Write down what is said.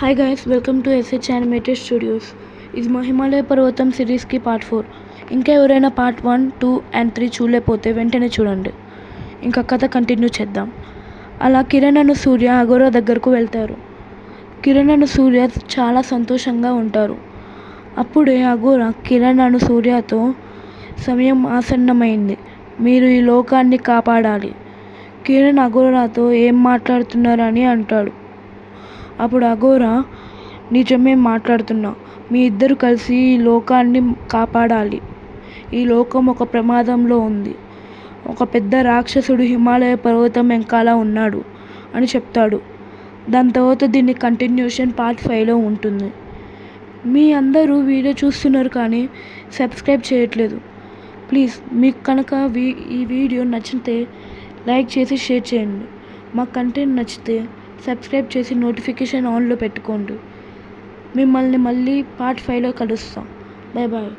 Hi guys, welcome to SH animated studios. ఇది మా హిమాలయ పర్వతం సిరీస్కి పార్ట్ 4. ఇంకా ఎవరైనా పార్ట్ 1, 2 అండ్ 3 చూడలేకపోతే వెంటనే చూడండి. ఇంకా కథ కంటిన్యూ చేద్దాం. అలా కిరణ్ అను సూర్య అఘోరా దగ్గరకు వెళ్తారు. కిరణ్ అను సూర్య చాలా సంతోషంగా ఉంటారు. అప్పుడే అఘోరా కిరణ్ అను సూర్యతో, సమయం ఆసన్నమైంది, మీరు ఈ లోకాన్ని కాపాడాలి. కిరణ్ అఘోరాతో ఏం మాట్లాడుతున్నారని అంటాడు. అప్పుడు అఘోరా, నిజమే మాట్లాడుతున్నా, మీ ఇద్దరు కలిసి ఈ లోకాన్ని కాపాడాలి. ఈ లోకం ఒక ప్రమాదంలో ఉంది. ఒక పెద్ద రాక్షసుడు హిమాలయ పర్వతం వెంకాల ఉన్నాడు అని చెప్తాడు. దాని తర్వాత దీన్ని కంటిన్యూషన్ పార్ట్ 5లో ఉంటుంది. మీ అందరూ వీడియో చూస్తున్నారు కానీ సబ్స్క్రైబ్ చేయట్లేదు. ప్లీజ్, మీకు కనుక ఈ వీడియో నచ్చితే లైక్ చేసి షేర్ చేయండి. మా కంటెంట్ నచ్చితే సబ్స్క్రైబ్ చేసి నోటిఫికేషన్ ఆన్లో పెట్టుకోండి. మిమ్మల్ని మళ్ళీ పార్ట్ 5లో కలుస్తాం. Bye bye.